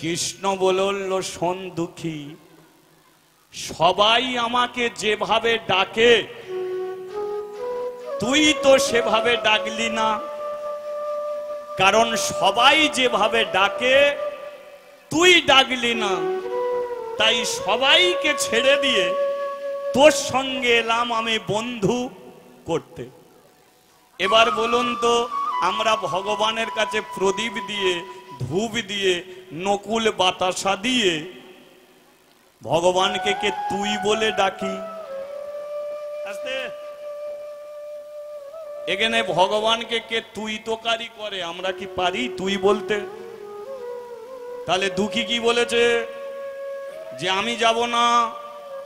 কৃষ্ণ বলল, শোন দুঃখী, সবাই আমাকে যেভাবে ডাকে তুই তো সেভাবে ডাকলি না, কারণ সবাই যেভাবে ডাকে তুই ডাকলি না, তাই সবাইকে ছেড়ে দিয়ে তোর সঙ্গে এলাম আমি বন্ধু করতে। এবার বলুন তো, আমরা ভগবানের কাছে প্রদীপ দিয়ে, ধূপ দিয়ে, নকুল বাতাসা দিয়ে ভগবানকে কে তুই বলে ডাকি? এখানে ভগবানকে কে তুই তোকারি করে, আমরা কি পারি তুই বলতে? তাহলে দুঃখী কি বলেছে যে আমি যাব না,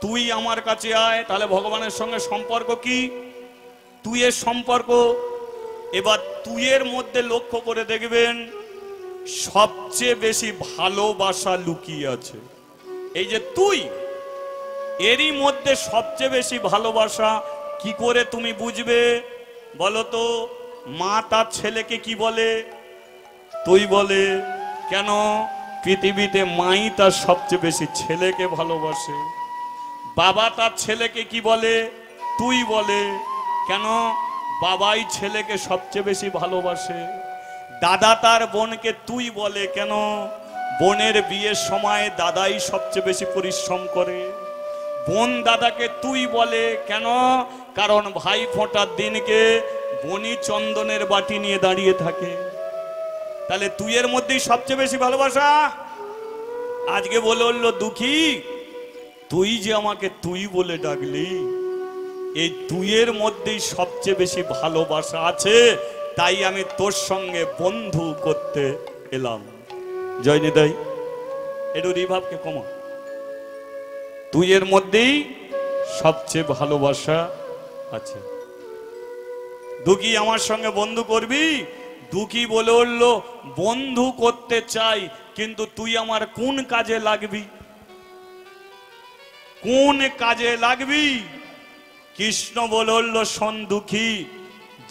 তুই আমার কাছে আয়। তাহলে ভগবানের সঙ্গে সম্পর্ক কি? তুইয়ের সম্পর্ক। এবার তুইয়ের মধ্যে লক্ষ্য করে দেখবেন সবচেয়ে বেশি ভালোবাসা লুকিয়ে আছে। এই যে তুই, এরই মধ্যে সবচেয়ে বেশি ভালোবাসা। কি করে তুমি বুঝবে বলো তো? মা তার ছেলেকে কি বলে? তুই বলে। কেন? পৃথিবীতে মাই তার সবচেয়ে বেশি ছেলেকে ভালোবাসে। বাবা তার ছেলেকে কি বলে? তুই বলে। কেন? বাবাই ছেলেকে সবচেয়ে বেশি ভালোবাসে। দাদা তার বোনকে তুই বলে। কেন? বোনের বিয়ের সময় দাদাই সবচেয়ে বেশি পরিশ্রম করে। বোন দাদাকে তুই বলে। কেন? কারণ ভাই ফোঁটার দিনকে বনি চন্দনের বাটি নিয়ে দাঁড়িয়ে থাকে। তাহলে তুই এর মধ্যেই সবচেয়ে বেশি ভালোবাসা। আজকে বলল দুঃখী, তুই যে আমাকে তুই বলে ডাকলি, এই তুইয়ের মধ্যেই সবচেয়ে বেশি ভালোবাসা আছে, তাই আমি তোর সঙ্গে বন্ধু করতে এলাম। জয় নিতাই। একটু রিভাবকে কমা। তুইয়ের মধ্যেই সবচেয়ে ভালোবাসা আছে। দুঃখী আমার সঙ্গে বন্ধু করবি? দুঃখী বলে উঠল, বন্ধু করতে চাই, কিন্তু তুই আমার কোন কাজে লাগবি? কোন কাজে লাগবি? কৃষ্ণ বলে উঠল, শোন দুঃখী,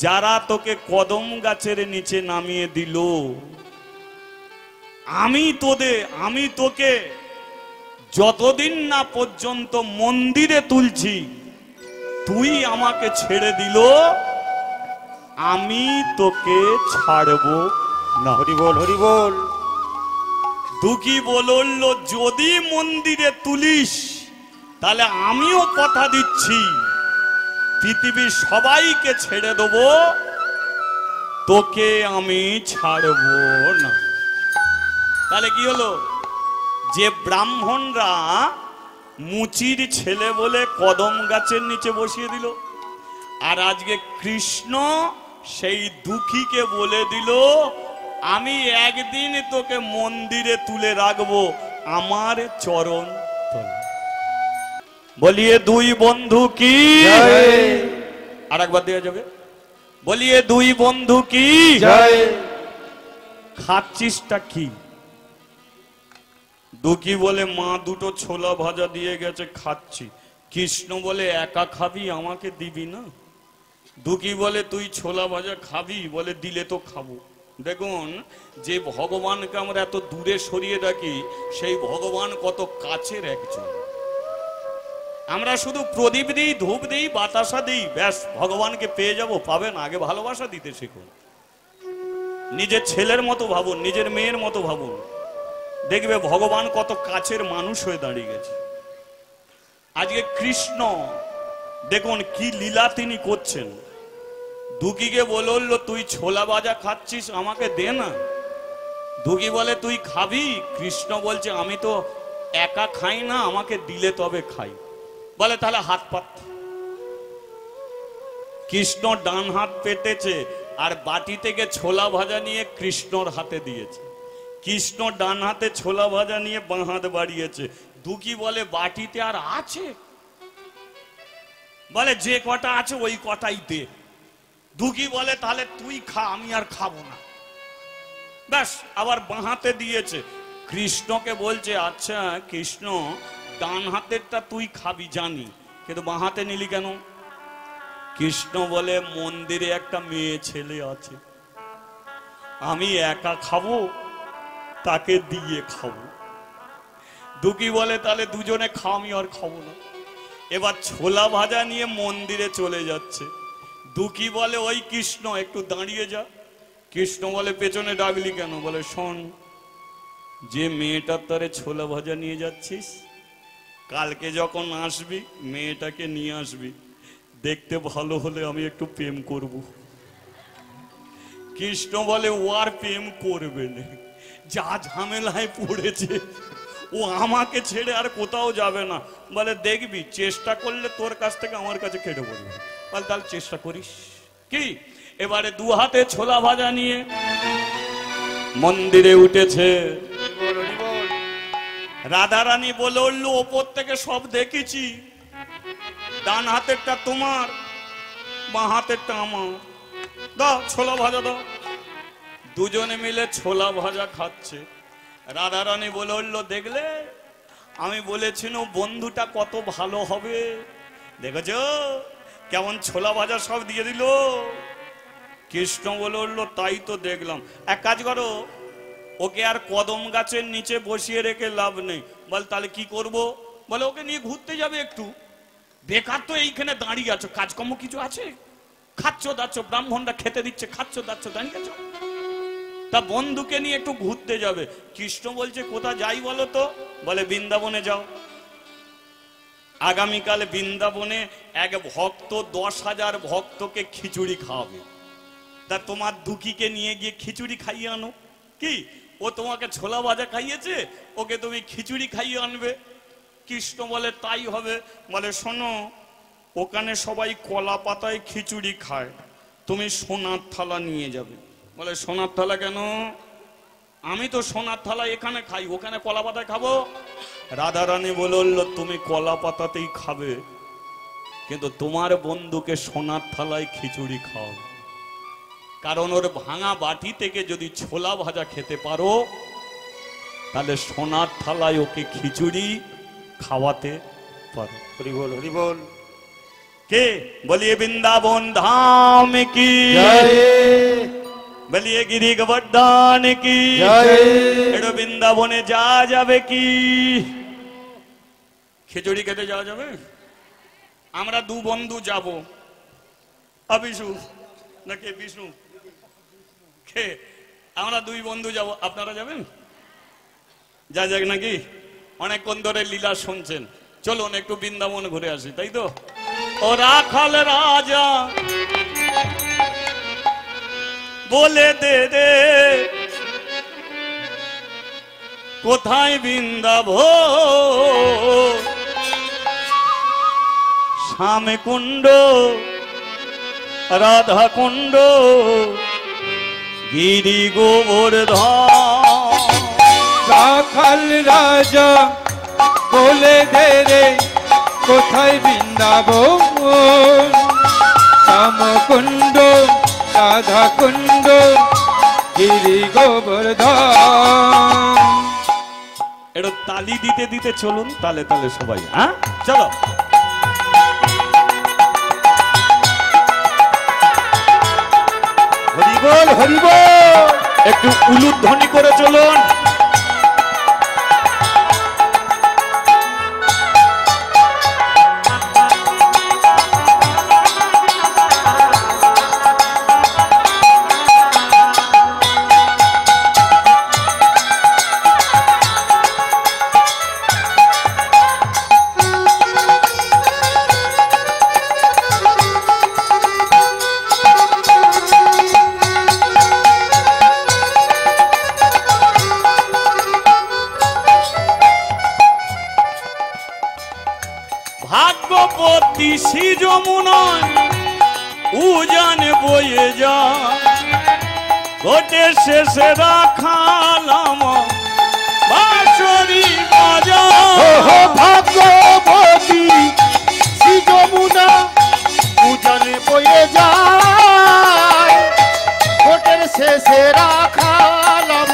যারা তোকে কদম গাছের নিচে নামিয়ে দিল, আমি তোকে যতদিন না পর্যন্ত মন্দিরে তুলছি, তুই আমাকে ছেড়ে দিল, আমি তোকে ছাড়বো না। হরি বল, হরি বল। দুঃখী বলল, যদি মন্দিরে তুলিস তাহলে আমিও কথা দিচ্ছি পৃথিবীর সবাইকে ছেড়ে দেবো, তোকে আমি ছাড়বো না। তাহলে কি হলো? যে ব্রাহ্মণরা মুচির ছেলে বলে কদম গাছের নিচে বসিয়ে দিল, আর আজকে কৃষ্ণ সেই দুঃখীকে বলে দিল, আমি একদিন তোকে মন্দিরে তুলে রাখবো আমার চরণ তলে। বলিয়ে দুই বন্ধু কি? আর একবার দেওয়া যাবে? বলিয়ে দুই বন্ধু কি? খাচ্ছিসটা কি? দুঃখী বলে, মা দুটো ছোলা ভাজা দিয়ে গেছে, খাচ্ছি। কৃষ্ণ বলে, একা খাবি, আমাকে দিবি না? দুঃখী বলে, তুই ছোলা ভাজা খাবি? বলে, দিলে তো খাবো। দেখুন, যে ভগবানকে আমরা এত দূরে সরিয়ে রাখি, সেই ভগবান কত কাছের একজন। আমরা শুধু প্রদীপ দিই, ধূপ দিই, বাতাসা দিই, ব্যাস ভগবানকে পেয়ে যাব। পাবেন? আগে ভালোবাসা দিতে শিখুন। নিজের ছেলের মতো ভাবুন, নিজের মেয়ের মতো ভাবুন, দেখবে ভগবান কত কাছের মানুষ হয়ে দাঁড়িয়ে গেছে। আজকে কৃষ্ণ দেখুন কি লীলা তিনি করছেন। দুঃখীকে বলল, তুই ছোলা ভাজা খাচ্ছিস, আমাকে দে না। দুঃখী বলে, তুই খাবি? কৃষ্ণ বলছে, আমি তো একা খাই না, আমাকে দিলে তবে খাই। বলে, তাহলে হাত পাত। কৃষ্ণ ডান হাত পেতেছে আর বাটি থেকে ছোলা ভাজা নিয়ে কৃষ্ণর হাতে দিয়েছে। কৃষ্ণ ডান হাতে ছোলা ভাজা নিয়ে বাঁ হাত বাড়িয়েছে। দুঃখী বলে, বাটিতে আর আছে? বলে, যে কটা আছে ওই কটাই দে। দুঃখী বলে, তাহলে তুই খা, আমি আর খাবো না। ব্যাস, আবার বাঁ হাতে দিয়েছে। কৃষ্ণকে বলছে, আচ্ছা কৃষ্ণ, ডান হাতেরটা তুই খাবি জানি, কিন্তু বাঁ হাতে নিলি কেন? কৃষ্ণ বলে, মন্দিরে একটা মেয়ে ছেলে আছে, আমি একা খাবো? তাকে দিয়ে খাবো। দুঃখী বলে তাহলে দুজনে খাও, আমি আর খাবো না। এবার ছোলা ভাজা নিয়ে মন্দিরে চলে যাচ্ছে। দুঃখী বলে ওই কৃষ্ণ একটু দাঁড়িয়ে যা। কৃষ্ণ বলে পেছনে ডাকলি কেন? বলে শোন, যে মেয়েটার তারে ছোলা ভাজা নিয়ে যাচ্ছিস, কালকে যখন আসবি মেয়েটাকে নিয়ে আসবি, দেখতে ভালো হলে আমি একটু প্রেম করব। কৃষ্ণ বলে ও আর প্রেম করবে না, যা ঝামেলায় পড়েছে ও আমাকে ছেড়ে আর কোথাও যাবে না। বলে দেখবি চেষ্টা করলে তোর কাছ থেকে আমার কাছে কেটে পড়বে। বলে তাহলে চেষ্টা করিস কি? এবারে দু হাতে ছোলা ভাজা নিয়ে মন্দিরে উঠেছে। রাধারানী বলে উঠলো ওপর থেকে সব দেখেছি, ডান হাতেরটা তোমার, বাঁ হাতেরটা আমার, দাও ছোলা ভাজা দাও। দুজনে মিলে ছোলা ভাজা খাচ্ছে। রাধারানী বলে উঠলো দেখলে আমি বলেছিলাম বন্ধুটা কত ভালো হবে, দেখেছ কেমন ছোলা ভাজা সব দিয়ে দিল। কৃষ্ণ বলে উঠলো তাই তো দেখলাম। এক কাজ করো, ওকে আর কদম গাছের নিচে বসিয়ে রেখে লাভ নেই। বল তাহলে কি করব? বলে ওকে নিয়ে ঘুরতে যাবে একটু। বেকার তো এইখানে দাঁড়িয়ে আছো, কাজকর্ম কিছু আছে? খাচ্ছ দাচ্ছ, ব্রাহ্মণরা খেতে দিচ্ছে, খাচ্ছ দাচ্ছ, দাঁড়িয়ে আছো। তা বন্ধুকে নিয়ে একটু ঘুরতে যাবে। কৃষ্ণ বলছে কোথা যাই বলো তো? বলে বৃন্দাবনে যাও। আগামীকালে বৃন্দাবনে এক ভক্ত 10,000 ভক্তকে খিচুড়ি খাওয়াবে। তা তোমার দুঃখীকে নিয়ে গিয়ে খিচুড়ি খাইয়ে আনো। কি ও তোমাকে ছোলা ভাজা খাইয়েছে, ওকে তুমি খিচুড়ি খাইয়ে আনবে। কৃষ্ণ বলে তাই হবে। বলে শোনো, ওখানে সবাই কলা পাতায় খিচুড়ি খায়, তুমি সোনার থালা নিয়ে যাবে। বলে সোনার থালা কেন? আমি তো সোনার থালা এখানে খাই, ওখানে কলা পাতায় খাবো? রাধারানী বলল তুমি কলা পাতাতেই খাবে, কিন্তু তোমার বন্ধুকে সোনার থালায় খিচুড়ি খাও। কারণ ওর ভাঙা বাটি থেকে যদি ছোলা ভাজা খেতে পারো, তাহলে সোনার থালায় ওকে খিচুড়ি খাওয়াতে পারো। হরি বল, হরি বল। কে বলিয়ে বৃন্দাবন ধাম কি জয়, বলিয়ে গিরি গোবর্ধন কি জয়। এটা বৃন্দাবনে যা যাবে কি? খিচুড়ি খেতে যাওয়া যাবে? আমরা দু বন্ধু যাব। বিষ্ণু নাকি বিষ্ণু খে, আমরা দুই বন্ধু যাব, আপনারা যাবেন? যা যাক নাকি, অনেকক্ষণ ধরে লীলা শুনছেন, চলুন একটু বৃন্দাবন ঘুরে আসি, তাই তো? ও রাখাল রাজা বলে দে রে কোথায় বৃন্দাবন, শ্যাম কুণ্ড রাধা কুণ্ড গিরি গোবর্ধন। রাখাল রাজা বলে দে রে কোথায় বৃন্দাবন, শ্যাম কুণ্ড রাধা কুণ্ড গিরি গোবর্ধন। একটু তালি দিতে দিতে চলুন, তালে তালে সবাই, হ্যাঁ চলো। হরি বল, হরি বল। একটু উলুধ্বনি করে চলুন। ভাগ্যবতী শ্রী যমুনায় উজান বয়ে যা, ঘটে শেষে রাখালাম বাঁশরি বাজা। ভাগ্যবতী শ্রী যমুনা উজান বয়ে যায়, ঘটের শেষে রাখালাম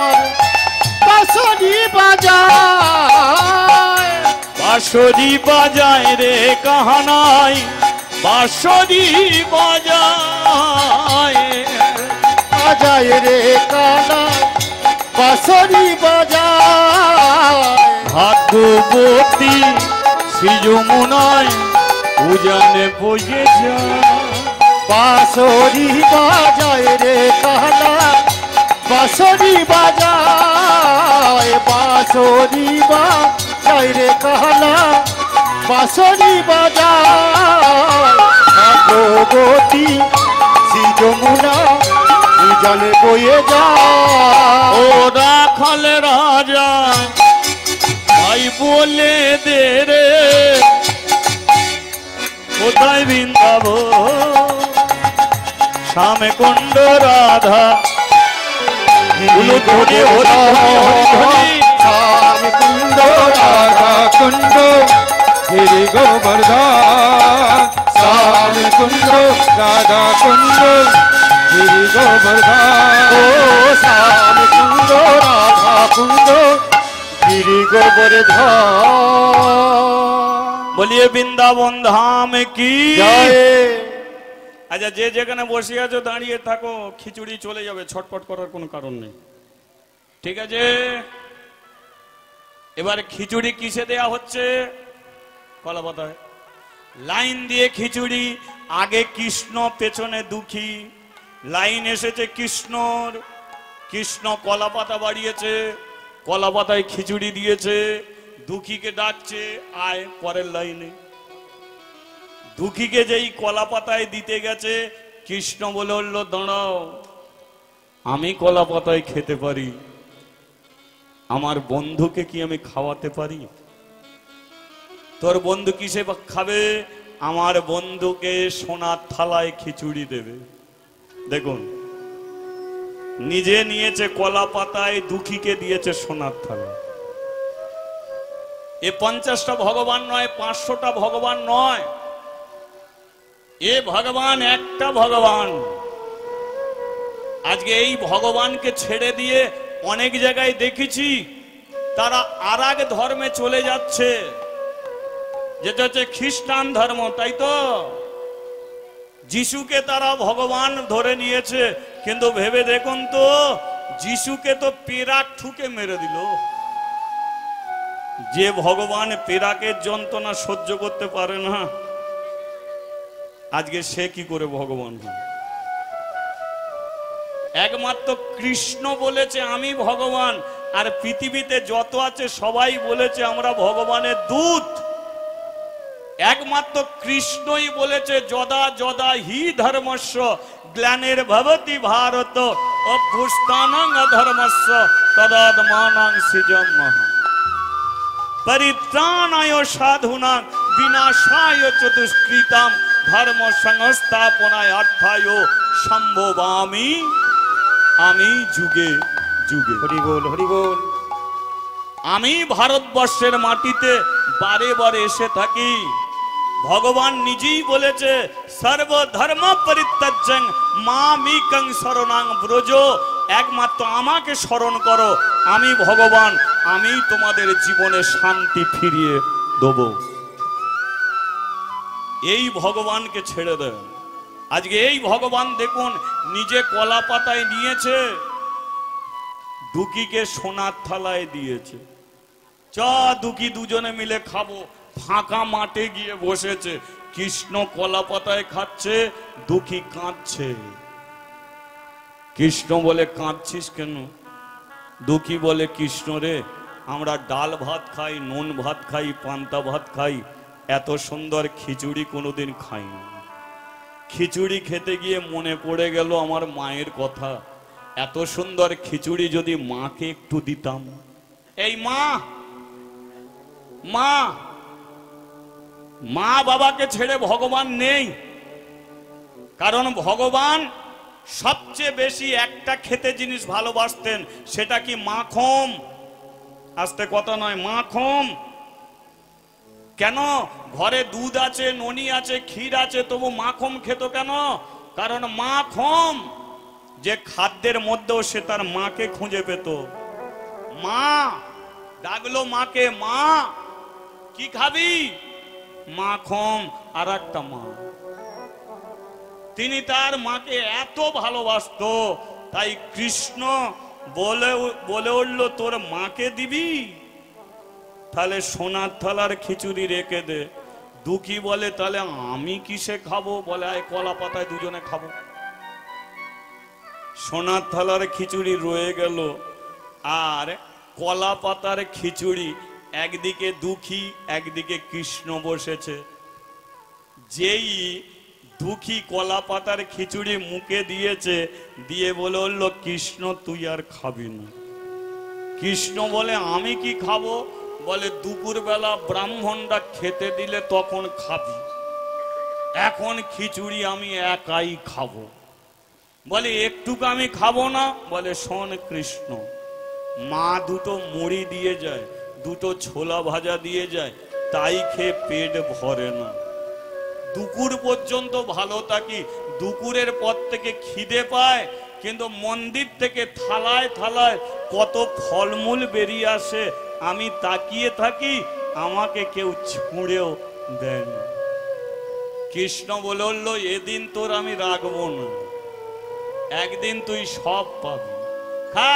বাঁশরি বাজায়। বাঁশরি বাজায় রে কাহানাই, বাঁশরি বাজায় বাজায় রে কানা বাঁশরি বাজায় ভাগ্যবতী শ্রী যমুনায় উজানে বয়ে যায়। বাঁশরি বাজায় রে কালা বাঁশরি বাজায় বাঁশরি বাজায় রে কালা বাঁশরি বাজায় ভাগ্যবতী শ্রী যমুনা উজানে বয়ে যায়। ও রাখাল রাজা ভাই বলে দে রে কোথায় বৃন্দাবন শ্যামে কুণ্ড রাধা হরি হরি হরি শ্যাম কুণ্ড রাধা কুণ্ড গিরি গোবর্ধন শ্যাম কুণ্ড রাধা কুণ্ড গিরি গোবর্ধন ও শ্যাম কুণ্ড রাধা কুণ্ড গিরি গোবর্ধন। বলিয়ে বৃন্দাবন ধাম কি জয়। আচ্ছা, যে যেখানে বসে আছো দাঁড়িয়ে থাকো, খিচুড়ি চলে যাবে, ছটপট করার কোনো কারণ নেই, ঠিক আছে? এবারে খিচুড়ি কিসে দেয়া হচ্ছে? কলা পাতায় লাইন দিয়ে খিচুড়ি, আগে কৃষ্ণ পেছনে দুঃখী, লাইন এসেছে কৃষ্ণর, কৃষ্ণ কলা পাতা বাড়িয়েছে, কলা পাতায় খিচুড়ি দিয়েছে, দুঃখীকে ডাকছে আয় পরের লাইনে। দুঃখীকে যেই কলা পাতায় দিতে গেছে, কৃষ্ণ বলে উঠল দাঁড়াও, আমি কলা পাতায় খেতে পারি, আমার বন্ধুকে কি আমি খাওয়াতে পারি? তোর বন্ধু কিসে খাবে? আমার বন্ধুকে সোনার থালায় খিচুড়ি দেবে। দেখুন, নিজে নিয়েছে কলা পাতায়, দুঃখীকে দিয়েছে সোনার থালা। এ 50টা ভগবান নয়, 500টা ভগবান নয়, এ ভগবান একটা ভগবান। আজকে এই ভগবানকে ছেড়ে দিয়ে অনেক জায়গায় দেখেছি তারা আরেক ধর্মে চলে যাচ্ছে, যেটা হচ্ছে খ্রিস্টান ধর্ম, তাই তো? যিশুকে তারা ভগবান ধরে নিয়েছে, কিন্তু ভেবে দেখুন তো, যিশুকে তো পেরাক ঠুকে মেরে দিল। যে ভগবান পেরাকের যন্ত্রণা সহ্য করতে পারে না, আজকে সে কি করে ভগবান হয়? একমাত্র কৃষ্ণ বলেছে আমি ভগবান, আর পৃথিবীতে যত আছে সবাই বলেছে আমরা ভগবানের দূত। একমাত্র কৃষ্ণই বলেছে যদা যদা হি ধর্মস্য গ্লানির ভবতি ভারত অভ্যুত্থানং অধর্মস্য তদাত্মানং সৃজম্যহঃ পরিত্রাণায় সাধুনাং বিনাশায় চতুষ্কৃতাং ধর্ম সংস্থাপনায় অর্থায় সম্ভবামি আমি যুগে যুগে। হরি বল হরি বল। আমি ভারতবর্ষের মাটিতে বারে বারে এসে থাকি। ভগবান নিজেই বলেছে সর্বধর্ম পরিত্যাজ্যং মামিকং শরণাং ব্রজ, একমাত্র আমাকে স্মরণ করো, আমি ভগবান, আমি তোমাদের জীবনে শান্তি ফিরিয়ে দেব। এই ভগবানকে ছেড়ে দেন। আজকে এই ভগবান দেখুন নিজে কলা পাতায় নিয়েছে, দুঃখীকে সোনার থালায় দিয়েছে। চ দুঃখী দুজনে মিলে খাবো, ফাঁকা মাঠে গিয়ে বসেছে, কৃষ্ণ কলা পাতায় খাচ্ছে, দুঃখী কাঁদছে। কৃষ্ণ বলে কাঁদছিস কেন? দুঃখী বলে কৃষ্ণ রে, আমরা ডাল ভাত খাই, নুন ভাত খাই, পান্তা ভাত খাই, এত সুন্দর খিচুড়ি কোনোদিন খাইনি। খিচুড়ি খেতে গিয়ে মনে পড়ে গেল আমার মায়ের কথা, এত সুন্দর খিচুড়ি যদি মাকে একটু দিতাম। এই মা, মা, মা বাবাকে ছেড়ে ভগবান নেই, কারণ ভগবান সবচেয়ে বেশি একটা খেতে জিনিস ভালোবাসতেন, সেটা কি? মাখন। আস্তে কথা নয়, মাখন। কেন? ঘরে দুধ আছে, ননি আছে, ক্ষীর আছে, তবু মাখন খেত কেন? কারণ মাখন যে খাদ্যের মধ্যেও সে তার মাকে খুঁজে পেত। মা ডাকলো মাকে, মা কি খাবি? মাখন। আর একটা মা, তিনি তার মাকে এত ভালোবাসতো, তাই কৃষ্ণ বলে বলে উঠলো তোর মাকে দিবি, তাহলে সোনার থালার খিচুড়ি রেখে দে। দুঃখী বলে তাহলে আমি কিসে খাবো? বলে আয় কলা পাতায় দুজনে খাবো। সোনার থালার খিচুড়ি রয়ে গেল, আর কলা পাতার খিচুড়ি একদিকে দুঃখী একদিকে কৃষ্ণ বসেছে। যেই দুঃখী কলা পাতার খিচুড়ি মুখে দিয়েছে, দিয়ে বলে বললো কৃষ্ণ তুই আর খাবি না। কৃষ্ণ বলে আমি কি খাবো? বলে দুপুরবেলা ব্রাহ্মণরা খেতে দিলে তখন খাবি, এখন খিচুড়ি আমি একাই খাবো। বলে একটুকু আমি খাবো না? বলে শোন কৃষ্ণ, মা দুটো মুড়ি দিয়ে যায়, দুটো ছোলা ভাজা দিয়ে যায়, তাই খেয়ে পেট ভরে না। দুপুর পর্যন্ত ভালো থাকি, দুপুরের পর থেকে খিদে পায়, কিন্তু মন্দির থেকে থালায় থালায় কত ফলমূল বেরিয়ে আসে, আমি তাকিয়ে থাকি, আমাকে কেউ ছুঁড়েও দেন। কৃষ্ণ বলে বললো এদিন তোর আমি রাখবো না, একদিন তুই সব পাবি, খা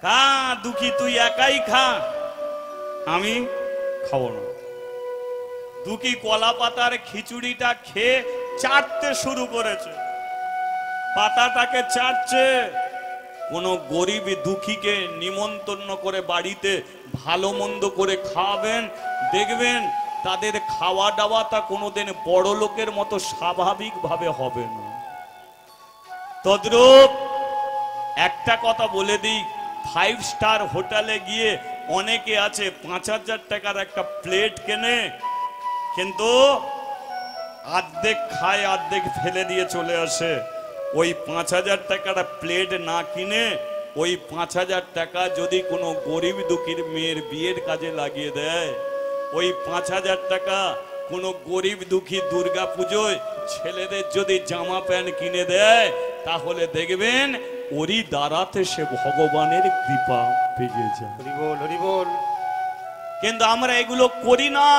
খা দুঃখী তুই একাই খা, আমি খাবো না। দুঃখী কলা পাতার খিচুড়িটা খেয়ে চাটতে শুরু করেছে, পাতাটাকে চাটছে। কোন গরিব দুঃখীকে নিমন্ত্রণ করে বাড়িতে ভালো মন্দ করে খাওয়াবেন, দেখবেন তাদের খাওয়া দাওয়াটা কোনোদিন বড় লোকের মতো স্বাভাবিক ভাবে হবে না। তদ্রূপ একটা কথা বলে দিই, 5 স্টার হোটেলে গিয়ে অনেকে আছে 5,000 টাকার একটা প্লেট কেনে, কিন্তু অর্ধেক খায় অর্ধেক ফেলে দিয়ে চলে আসে। ওই 5,000 টাকার প্লেট না কিনে ওই 5,000 টাকা যদি কোনো গরিব দুঃখীর মেয়ের বিয়ের কাজে লাগিয়ে দেয়, ওই 5,000 টাকা কোনো গরিব দুঃখী দুর্গা পুজোয় ছেলেদের যদি জামা প্যান্ট কিনে দেয়, তাহলে দেখবেন ওরই দ্বারাতে সে ভগবানের কৃপা পেয়ে যায়। হরি বল হরি বল। কিন্তু আমরা এগুলো করি না।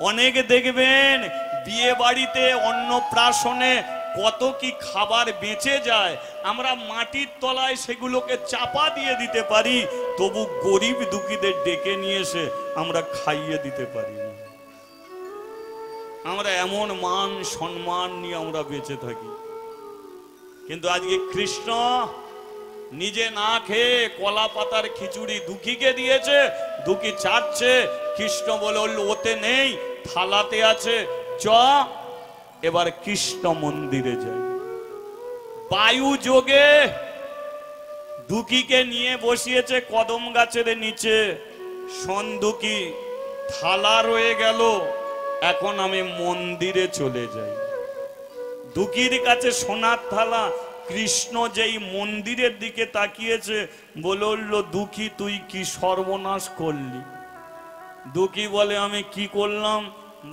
অনেকে দেখবেন বিয়ে বাড়িতে অন্নপ্রাশনে কত কি খাবার বেঁচে যায়, আমরা মাটির তলায় সেগুলোকে চাপা দিয়ে দিতে পারি, তবু গরিব দুঃখীদের ডেকে নিয়ে এসে আমরা খাইয়ে দিতে পারি না। আমরা এমন মান সম্মান নিয়ে আমরা বেঁচে থাকি। কিন্তু আজকে কৃষ্ণ নিজে না খেয়ে কলা পাতার খিচুড়ি দুঃখীকে দিয়েছে, দুঃখী চাচ্ছে। কৃষ্ণ বলে ওতে নেই, থালাতে আছে, চ এবার কৃষ্ণ মন্দিরে যাই। বায়ু যোগে দুঃখীকে নিয়ে বসিয়েছে কদম গাছের নিচে। শোন দুঃখী, থালা রয়ে গেল, এখন আমি মন্দিরে চলে যাই। দুঃখীর কাছে সোনার থালা, কৃষ্ণ যেই মন্দিরের দিকে তাকিয়েছে, বলল দুঃখী তুই কি সর্বনাশ করলি? দুঃখী বলে আমি কি করলাম?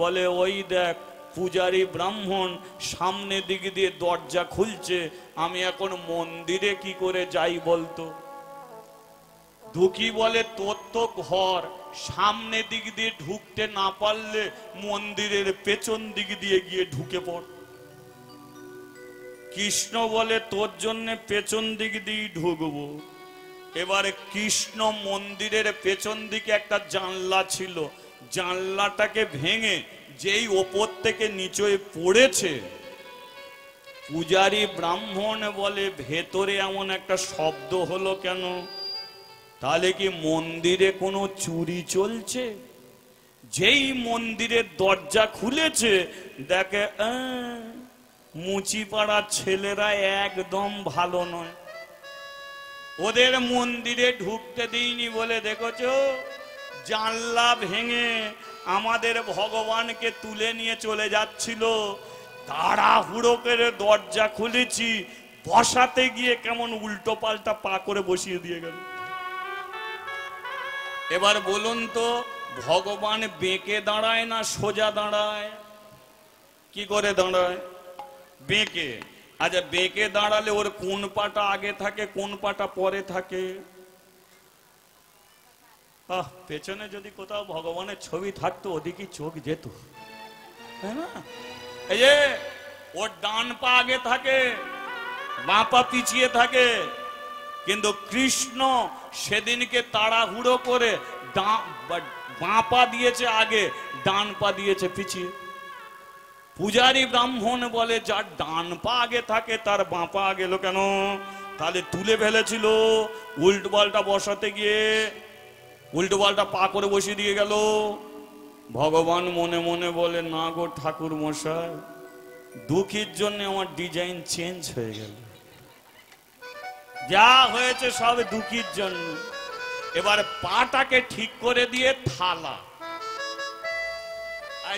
বলে ওই দেখ পূজারী ব্রাহ্মণ সামনে দিক দিয়ে দরজা খুলছে, আমি এখন মন্দিরে কি করে যাই বলতো? দুঃখী বলে তোর তো ঘর, সামনে দিক দিয়ে ঢুকতে না পারলে মন্দিরের পেছন দিক দিয়ে গিয়ে ঢুকে পড়। কৃষ্ণ বলে তোর জন্য পেছন দিক দিয়ে ঢুকবো। এবারে কৃষ্ণ মন্দিরের পেছন দিকে একটা জানলা ছিল, জানলাটাকে ভেঙে যেই ওপর থেকে নিচে পড়েছে, পূজারী ব্রাহ্মণ বলে ভেতরে এমন একটা শব্দ হলো কেন? তাহলে কি মন্দিরে কোনো চুরি চলছে? যেই মন্দিরের দরজা খুলেছে, দেখে মুচিপাড়ার ছেলেরা একদম ভালো নয়, ওদের মন্দিরে ঢুকতে দিইনি বলে দেখেছো জানলা ভেঙে আমাদের ভগবানকে তুলে নিয়ে চলে যাচ্ছিল, তাড়াহুড়ো করে দরজা খুলেছি, বসাতে গিয়ে কেমন উল্টো পাল্টা পা করে বসিয়ে দিয়ে গেল। এবার বলুন তো, ভগবান বেঁকে দাঁড়ায় না সোজা দাঁড়ায়? কি করে দাঁড়ায়? বেঁকে। আচ্ছা বেঁকে দাঁড়ালে ওর কোন পাটা আগে থাকে কোন পাটা পরে থাকে? পেছনে যদি কোথাও ভগবানের ছবি থাকতো ওদিকে চোখ যেত, তাই না? এই যে ওর ডান পা আগে থাকে, বাঁ পা পিছিয়ে থাকে, কিন্তু কৃষ্ণ সেদিনকে তাড়াহুড়ো করে বাঁ পা দিয়েছে আগে, ডান পা দিয়েছে পিছিয়ে। পূজারী ব্রাহ্মণ বলে যার ডান পা আগে থাকে তার বাঁ পা আগে এলো কেন? তাহলে তুলে ফেলেছিল, উল্টো পাল্টা বসাতে গিয়ে উল্টো পাল্টা পা করে বসিয়ে দিয়ে গেল। ভগবান মনে মনে বলে, না গো ঠাকুর মশাই, দুঃখীর জন্য আমার ডিজাইন চেঞ্জ হয়ে গেল, যা হয়েছে সব দুঃখীর জন্য। এবার পাটাকে ঠিক করে দিয়ে থালা,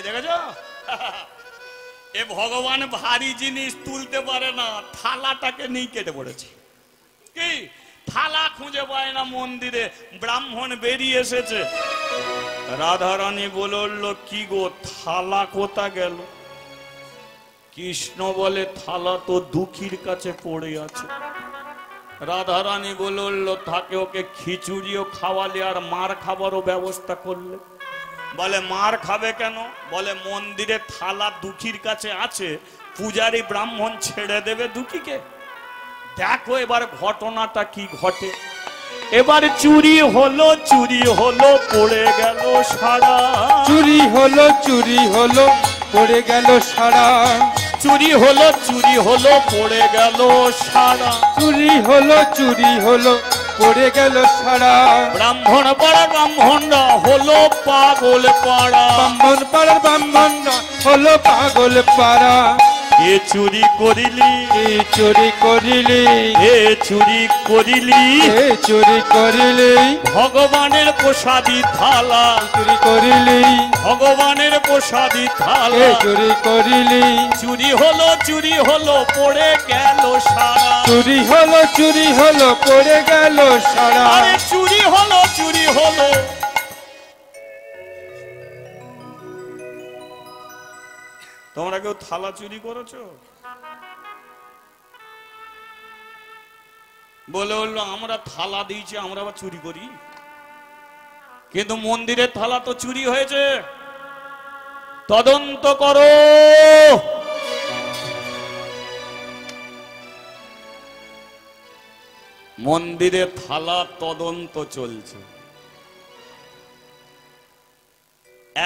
দেখেছ এ ভগবান ভারী জিনিস তুলতে পারে না, থালাটাকে নিয়ে কেটে পড়েছে। কি থালা খুঁজে পায় না মন্দিরে, ব্রাহ্মণ বেরিয়ে এসেছে। রাধারানী বলল, কি গো থালা কোথা গেল? কৃষ্ণ বলে, থালা তো দুঃখীর কাছে পড়ে আছে। রাধারানী বলল, থাকে ওকে খিচুড়িও খাওয়ালে আর মার খাবারও ব্যবস্থা করলে। বলে মার খাবে কেন? বলে মন্দিরে থালা দুঃখীর কাছে আছে, পূজারী ব্রাহ্মণ ছেড়ে দেবে দুঃখীকে? দেখো এবার ঘটনাটা কি ঘটে। এবার চুরি হলো পড়ে গেল সারা, চুরি হলো পড়ে গেল সারা, চুরি হলো পড়ে গেল সারা, চুরি হলো পড়ে গেল সারা। ব্রাহ্মণ পাড়ার ব্রাহ্মণরা হলো পাগল পাড়া, ব্রাহ্মণ পাড়ার ব্রাহ্মণরা হলো পাগল পাড়া। এ চুরি করিলি, এ চুরি করিলি, এ চুরি করিলি, এ চুরি করিলি, ভগবানের প্রসাদী থালা, চুরি করিলি, ভগবানের প্রসাদী এ থালা, চুরি করিলি। চুরি হলো পড়ে গেল সারা, চুরি হলো পড়ে গেল সারা। আরে চুরি হলো তোমরা কেউ থালা চুরি করেছো? বলে বললো আমরা থালা দিয়েছি, আমরা আবার চুরি করি? কিন্তু মন্দিরের থালা তো চুরি হয়েছে, তদন্ত করো। মন্দিরের থালা তদন্ত চলছে।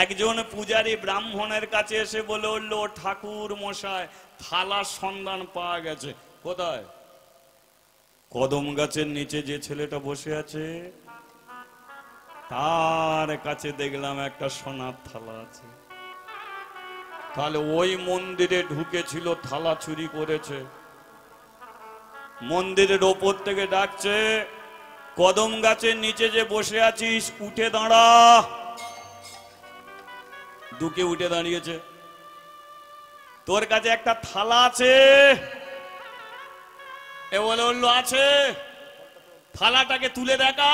একজন পূজারী ব্রাহ্মণের কাছে এসে বলে উঠল, ঠাকুর মশাই থালার সন্ধান পাওয়া গেছে। কোথায়? কদম গাছের নিচে যে ছেলেটা বসে আছে তার কাছে দেখলাম একটা সোনার থালা আছে। তাহলে ওই মন্দিরে ঢুকেছিল, থালা চুরি করেছে। মন্দিরের ওপর থেকে ডাকছে, কদম গাছের নিচে যে বসে আছিস উঠে দাঁড়া। দুকে উঠে দাঁড়িয়েছে। তোর কাছে একটা থালা আছে? এ বলে বলল আছে। থালাটাকে তুলে দেখা।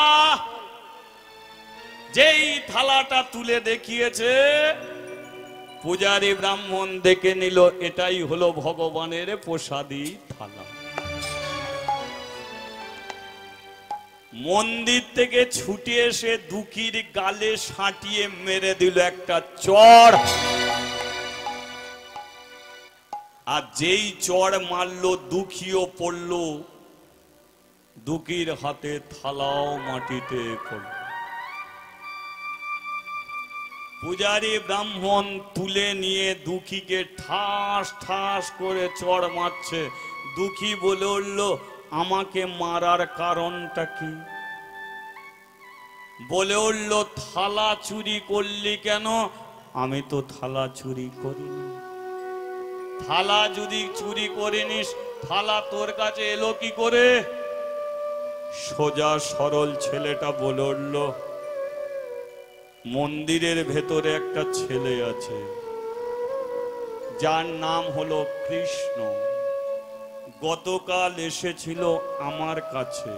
যেই থালাটা তুলে দেখিয়েছে, পূজারী ব্রাহ্মণ দেখে নিল এটাই হলো ভগবানের প্রসাদী থালা। মন্দির থেকে ছুটে এসে দুঃখীর গালে সাঁটিয়ে মেরে দিল একটা চড়। আর যেই চড় মারলো দুঃখীও পড়ল, দুঃখীর হাতে থালাও মাটিতে পড়ল। পূজারী ব্রাহ্মণ তুলে নিয়ে দুঃখীকে ঠাস ঠাস করে চড় মারছে। দুঃখী বলে উঠল, আমাকে মারার কারণটা কি? বলে উঠল, থালা চুরি করলি কেন? আমি তো থালা চুরি করিনি। থালা যদি চুরি করিনিস, থালা তোর কাছে এলো কি করে? সোজা সরল ছেলেটা বলে উঠল, মন্দিরের ভেতরে একটা ছেলে আছে যার নাম হলো কৃষ্ণ। গতকাল এসেছিল আমার কাছে,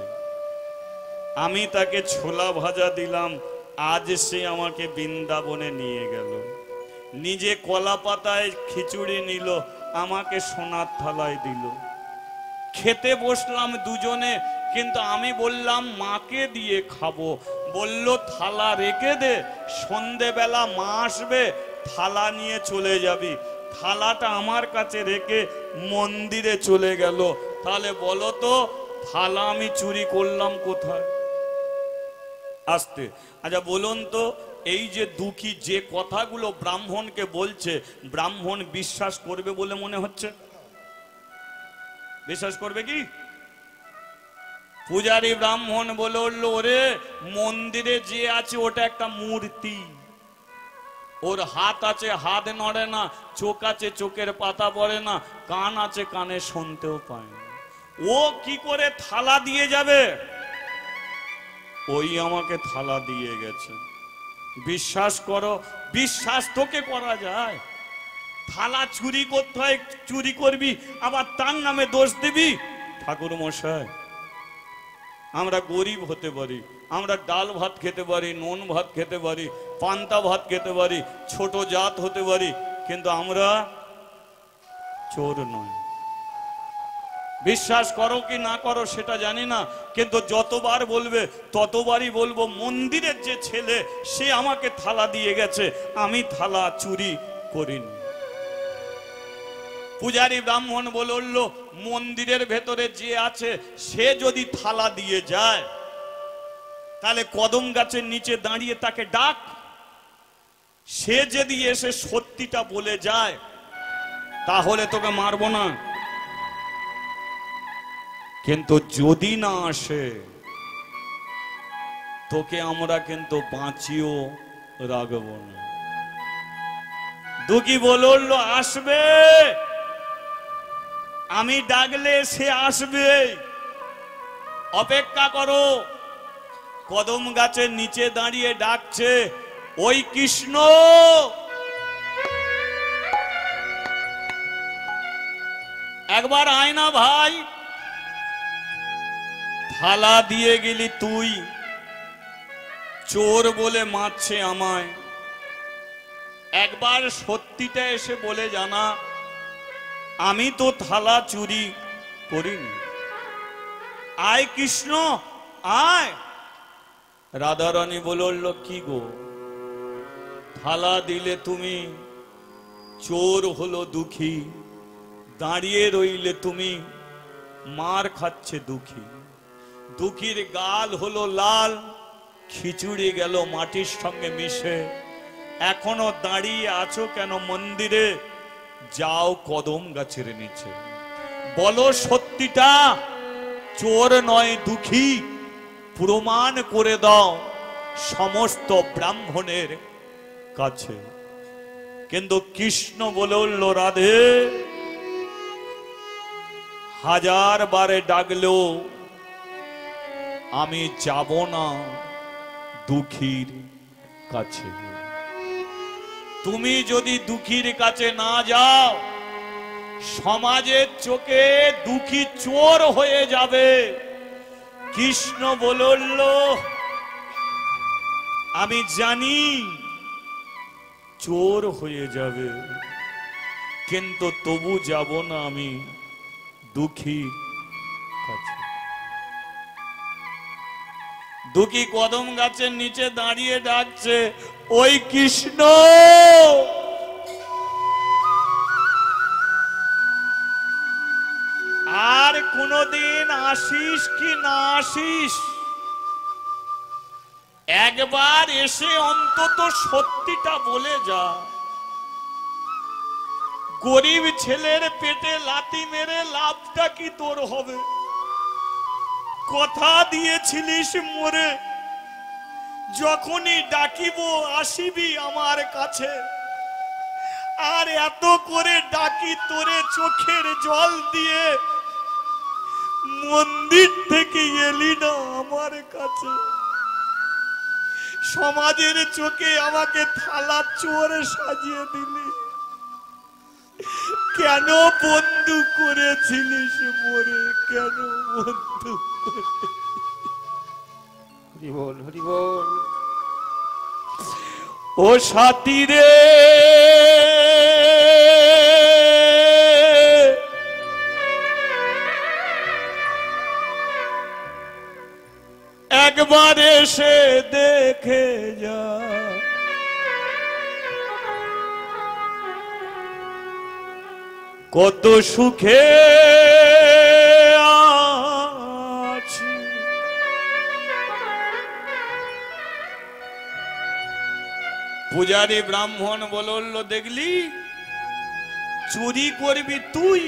আমি তাকে ছোলা ভাজা দিলাম, আজ সে আমাকে বৃন্দাবনে নিয়ে গেল। নিজে কলা পাতায় খিচুড়ি নিল, আমাকে সোনার থালায় দিল। খেতে বসলাম দুজনে, কিন্তু আমি বললাম মাকে দিয়ে খাবো। বলল থালা রেখে দে, সন্ধেবেলা মা আসবে, থালা নিয়ে চলে যাবি। থালাটা আমার কাছে রেখে মন্দিরে চলে গেল। তাহলে বলো তো থালা আমি চুরি করলাম কোথায়? আসতে আচ্ছা বলুন তো, এই যে দুঃখী যে কথাগুলো ব্রাহ্মণকে বলছে, ব্রাহ্মণ বিশ্বাস করবে বলে মনে হচ্ছে? বিশ্বাস করবে কি? পূজারী ব্রাহ্মণ বলে উঠলো, ওরে মন্দিরে যে আছে ওটা একটা মূর্তি, ওর হাত আছে হাত নড়ে না, চোখ আছে চোখের পাতা পড়ে না, কান আছে কানে শুনতেও পায় না, ও কি করে থালা দিয়ে যাবে? ওই আমাকে থালা দিয়ে গেছে। বিশ্বাস করো, বিশ্বাস তোকে করা যায়? থালা চুরি করতে হয়, চুরি করবি আবার তার নামে দোষ দিবি? ঠাকুর মশাই, আমরা গরিব হতে পারি, আমরা ডাল ভাত খেতে পারি, নুন ভাত খেতে পারি, পান্তা ভাত খেতে পারি, ছোট জাত হতে পারি, কিন্তু আমরা চোর নয়। বিশ্বাস করো কি না করো সেটা জানি না, কিন্তু যতবার বলবে ততবারই বলবো মন্দিরের যে ছেলে সে আমাকে থালা দিয়ে গেছে, আমি থালা চুরি করিনি। পূজারী ব্রাহ্মণ বলে উঠল, মন্দিরের ভেতরে যে আছে সে যদি থালা দিয়ে যায় তাহলে কদম গাছের নিচে দাঁড়িয়ে তাকে ডাক, সে যদি এসে সত্যিটা বলে যায় তাহলে তোকে মারবো না, কিন্তু যদি না আসে তোকে আমরা কিন্তু বাঁচিও রাখবো না। দুঃখী বলে উঠল, আসবে, আমি ডাকলে সে আসবে, অপেক্ষা করো। কদম গাছের নিচে দাঁড়িয়ে ডাকছে, ওই কৃষ্ণ, একবার আয় না ভাই, থালা দিয়ে গেলি তুই, চোর বলে মারছে আমায়, একবার সত্যিটা এসে বলে জানা, আমি তো থালা চুরি করিনি, আয় কৃষ্ণ আয়। রাধারানী বলল, কি গো, থালা দিলে তুমি, চোর হলো দুঃখী, দাঁড়িয়ে রইলে তুমি, মার খাচ্ছে দুঃখী, দুঃখীর গাল হলো লাল, খিচুড়ি গেল মাটির সঙ্গে মিশে, এখনো দাঁড়িয়ে আছো কেন মন্দিরে? যাও কদম গাছের নিচে, বলো সত্যিটা, চোর নয় দুঃখী, প্রমাণ করে দাও সমস্ত ব্রাহ্মণের কাছে। কিন্তু কৃষ্ণ বলে উঠল, রাধে, হাজার বারে ডাকলেও আমি যাব না দুঃখীর কাছে। তুমি যদি দুঃখীর কাছে না যাও, সমাজের চোখে দুঃখী চোর হয়ে যাবে। কৃষ্ণ বলল, আমি জানি চোর হয়ে যাবে, কিন্তু তবু যাব না আমি দুঃখীর কাছে। দুঃখী কদম গাছের নিচে দাঁড়িয়ে ডাকছে, ওই কৃষ্ণ, আর কোনদিন আসিস কি না আসিস, একবার এসে অন্তত সত্যিটা বলে যা। গরিব ছেলের পেটে লাথি মেরে লাভটা কি তোর হবে? কথা দিয়েছিলিস মোরে, যখনই ডাকিব আসিবি আমার কাছে, আর এত করে ডাকি তোরে চোখের জল দিয়ে, মন্দির থেকে এলি না আমার কাছে, সমাজের চোখে আমাকে থালা চোর সাজিয়ে দিলি, কেন বন্ধু করেছিলিস মোরে, কেন বন্ধু? হরি বল, হরি বল। ও সাথী রে, একবার এসে দেখে যা, কত সুখে পূজারী ব্রাহ্মণ বলল, দেখলি চুরি করবি তুই,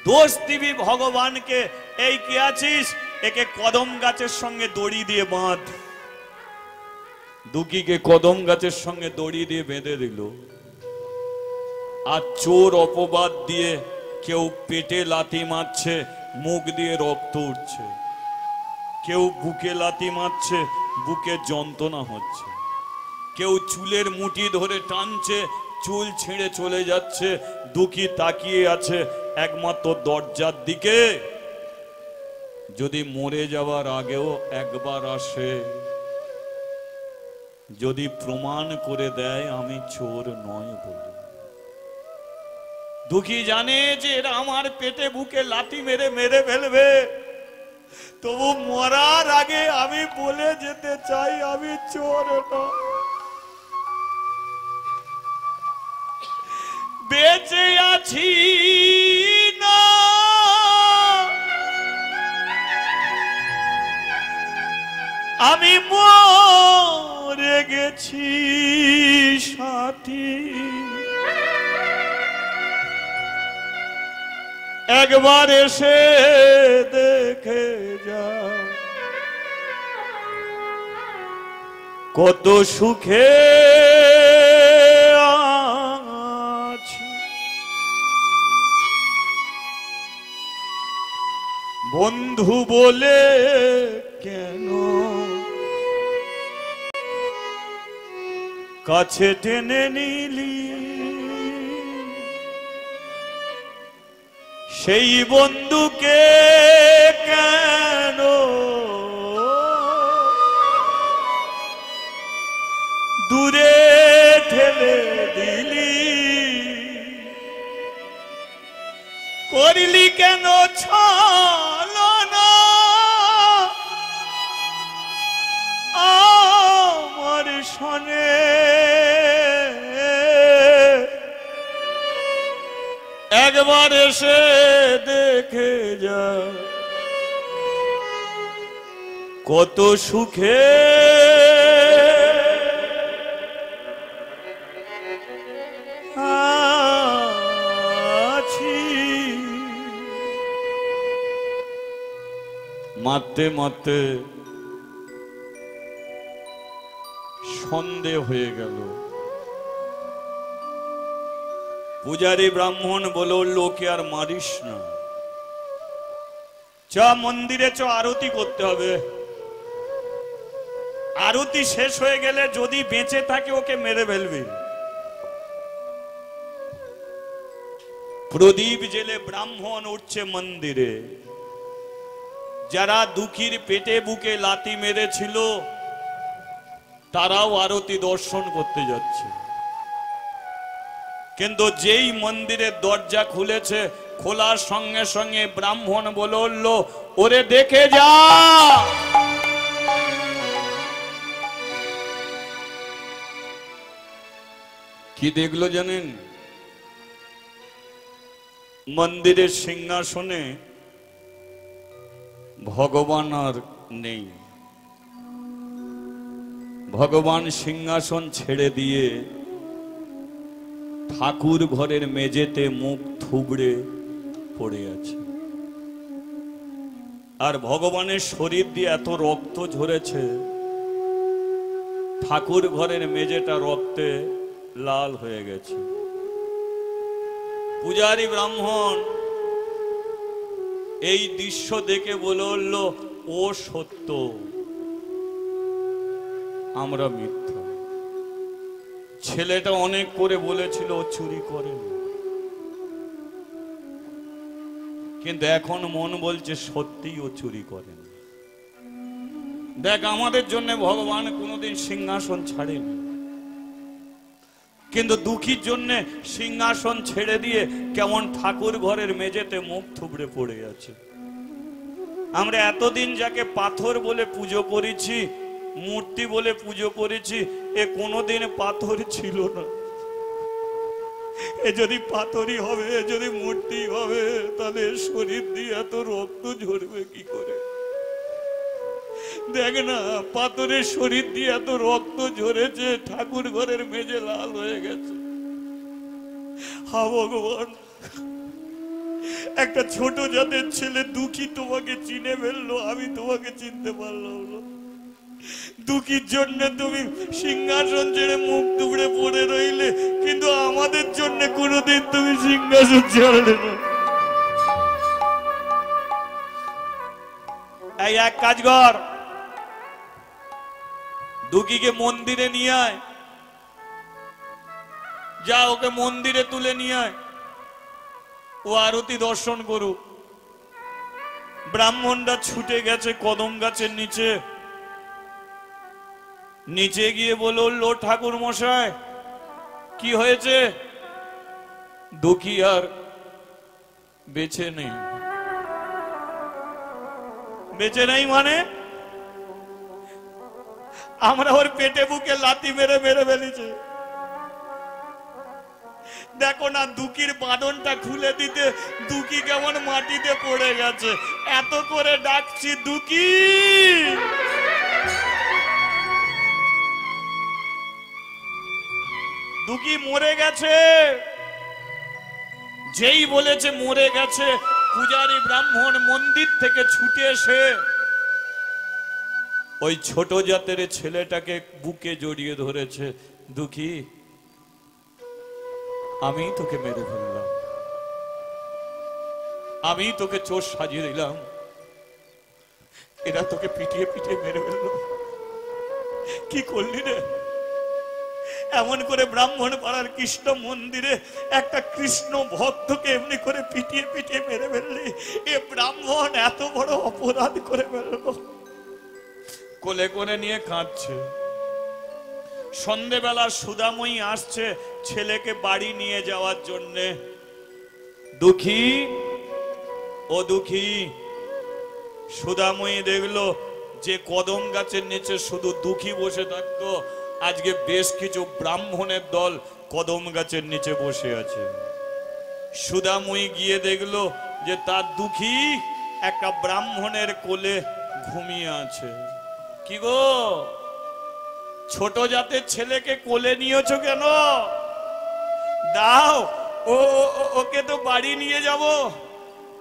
দোষ দিবি ভগবানকে। এই কে আছিস, একে কদম গাছের সঙ্গে দড়ি দিয়ে বাঁধ। দুঃখীকে কদম গাছের সঙ্গে দড়ি দিয়ে বেঁধে দিল। আর চোর অপবাদ দিয়ে কেউ পেটে লাথি মারছে, মুখ দিয়ে রক্ত উঠছে, কেউ বুকে লাথি মারছে, বুকে যন্ত্রণা হচ্ছে, কেউ চুলের মুঠি ধরে টানছে, চুল ছিঁড়ে চলে যাচ্ছে। দুঃখী তাকিয়ে আছে একমাত্র দরজার দিকে, যদি মরে যাওয়ার আগেও একবার আসে, যদি প্রমাণ করে দেয় আমি চোর নয় বলে। দুঃখী জানে যে এরা আমার পেটে বুকে লাথি মেরে মেরে ফেলবে, তবু মরার আগে আমি বলে যেতে চাই আমি চোর নয়। বেঁচে আছি না আমি মরে গেছি সাথী, একবার এসে দেখে যা কত সুখে আছি। বন্ধু বলে কেন কাছে টেনে নিলি, সেই বন্ধুকে কেন দূরে ঠেলে দিলি, করলি কেন ছলনা আমার সনে, একবার এসে দেখে যা কত সুখে আছি। মারতে মারতে সন্দেহ হয়ে গেল। পূজারী ব্রাহ্মণ বলল, লোকে আর মারিস না, চ মন্দিরে চ, আরতি করতে হবে। আরতি শেষ হয়ে গেলে যদি বেঁচে থাকে ওকে মেরে ফেলবে। প্রদীপ জেলে ব্রাহ্মণ উঠছে মন্দিরে। যারা দুঃখীর পেটে বুকে লাথি মেরেছিল তারাও আরতি দর্শন করতে যাচ্ছে। কিন্তু যেই মন্দিরের দরজা খুলেছে, খোলার সঙ্গে সঙ্গে ব্রাহ্মণ বলল, ওরে দেখে যা কি দেখলো জানেন? মন্দিরের সিংহাসনে ভগবান আর নেই। ভগবান সিংহাসন ছেড়ে দিয়ে ঠাকুর ঘরের মেঝেতে মুখ থুবড়ে পড়ে আছে। আর ভগবানের শরীর দিয়ে এত রক্ত ঝরেছে, ঠাকুর ঘরের মেঝেটা রক্তে লাল হয়ে গেছে। পূজারী ব্রাহ্মণ এই দৃশ্য দেখে বলল, ও সত্য, আমরা মিথ্যা। ছেলেটা অনেক করে বলেছিল ও চুরি করে, কিন্তু এখন মন বলছে সত্যিই ও চুরি করেন। দেখ, আমাদের জন্য ভগবান কোনোদিন সিংহাসন ছাড়েনি, কিন্তু দুঃখীর জন্য সিংহাসন ছেড়ে দিয়ে কেমন ঠাকুর ঘরের মেঝেতে মুখ থুবড়ে পড়ে আছে। আমরা এতদিন যাকে পাথর বলে পুজো করেছি, মূর্তি বলে পুজো করেছি, এ কোনোদিন পাথর ছিল না। এ যদি পাথরই হবে, এ যদি মূর্তি হবে, তাহলে শরীর দিয়ে এত রক্ত ঝরবে কি করে? দেখ না, পাথরের শরীর দিয়ে এত রক্ত ঝরেছে, ঠাকুর ঘরের মেঝে লাল হয়ে গেছে। হা ভগবান, একটা ছোট জাতের ছেলে দুঃখী তোমাকে চিনে ফেললো, আমি তোমাকে চিনতে পারলাম না। দুঃখীর জন্য তুমি সিংহাসন ছেড়ে মুখ দুবড়ে পড়ে রইলে, কিন্তু আমাদের জন্য কোনোদিন তুমি সিংহাসন ছাড়লে না। এই এক কাজ কর, দুঃখীকে মন্দিরে নিয়ে আয়, যা ওকে মন্দিরে তুলে নিয়ে আয়, ও আরতি দর্শন করুক। ব্রাহ্মণরা ছুটে গেছে কদম গাছের নিচে, নিচে গিয়ে বলল, ঠাকুর মশাই কি হয়েছে? দুঃখী আর বেঁচে নেই। বেঁচে নেই মানে? আমরা ওর পেটে বুকে লাথি মেরে মেরে ফেলেছে। দেখো না, দুঃখীর বাঁধনটা খুলে দিতে দুঃখী কেমন মাটিতে পড়ে গেছে। এত করে ডাকছি, দুঃখী দুঃখী মরে গেছে। যেই বলেছে মরে গেছে, পূজারী ব্রাহ্মণ মন্দির থেকে ছুটে এসে ওই ছোট জাতের ছেলেটাকে বুকে জড়িয়ে ধরেছে। দুঃখী, আমি তোকে মেরে ফেললাম, আমি তোকে চোর সাজিয়ে দিলাম, এরা তোকে পিটিয়ে পিটিয়ে মেরে ফেললো। কি করলি রে? এমন করে ব্রাহ্মণ পাড়ার কৃষ্ণ মন্দিরে একটা কৃষ্ণ ভক্তকে এমনি করে পিটিয়ে পিটিয়ে মেরে ফেললি। এ ব্রাহ্মণ এত বড় অপরাধ করে ফেললো। কোলে করে নিয়ে কাঁদছে। সন্ধ্যেবেলা সুদাময়ী আসছে ছেলেকে বাড়ি নিয়ে যাওয়ার জন্যে। দুঃখী, ও দুঃখী। সুদাময়ী দেখলো যে কদম গাছের নিচে শুধু দুঃখী বসে থাকতো, আজকে বেশ কিছু ব্রাহ্মণের দল কদম গাছের নিচে বসে আছে। সুদাময়ী গিয়ে দেখলো যে তার দুঃখী একটা ব্রাহ্মণের কোলে ঘুমিয়ে আছে। কি গো, ছোট জাতের ছেলেকে কোলে নিয়েছো কেন? দাও, ওকে তো বাড়ি নিয়ে যাব।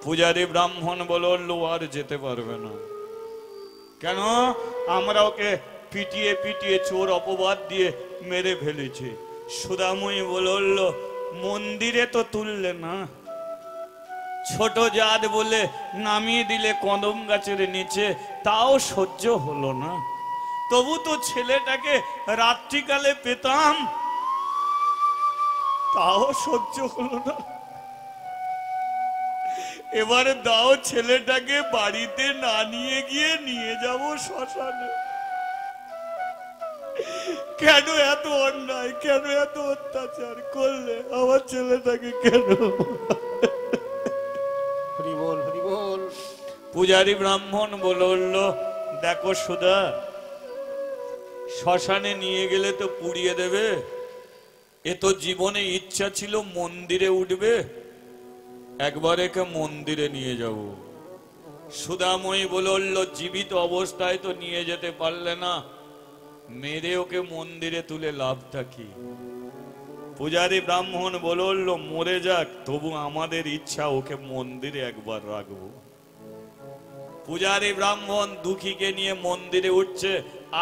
পূজারী ব্রাহ্মণ বলল, আর যেতে পারবে না। কেন? আমরা ওকে পিটিয়ে পিটিয়ে চোর অপবাদ দিয়ে মেরে ফেলেছি। সুদাময়ী বলল, মন্দিরে তো তুললে না, ছোট জাত বলে নামিয়ে দিলে কদম গাছের নিচে, তাও সহ্য হলো না। তবু তো ছেলেটাকে রাত্রিকালে পেতাম, তাও সহ্য হলো না। এবারে দাও, ছেলেটাকে বাড়িতে না নিয়ে গিয়ে নিয়ে যাব শ্মশানে। কেন এত অন্যায়, কেন এত অত্যাচার করলে আমার ছেলেটাকে? কেন? হরি বল, হরি বল। পূজারী ব্রাহ্মণ বলল, দেখো সুধা, শ্মশানে নিয়ে গেলে তো পুড়িয়ে দেবে। এ তো জীবনে ইচ্ছা ছিল মন্দিরে উঠবে, একবার একে মন্দিরে নিয়ে যাব। সুদাময়ী বলল, জীবিত অবস্থায় তো নিয়ে যেতে পারলে না, মেরে ওকে মন্দিরে তুলে লাভটা কি? পূজারী ব্রাহ্মণ বলল, মরে যাক, তবু আমাদের ইচ্ছা ওকে মন্দিরে একবার রাখবো। পূজারী ব্রাহ্মণ দুঃখীকে নিয়ে মন্দিরে উঠছে।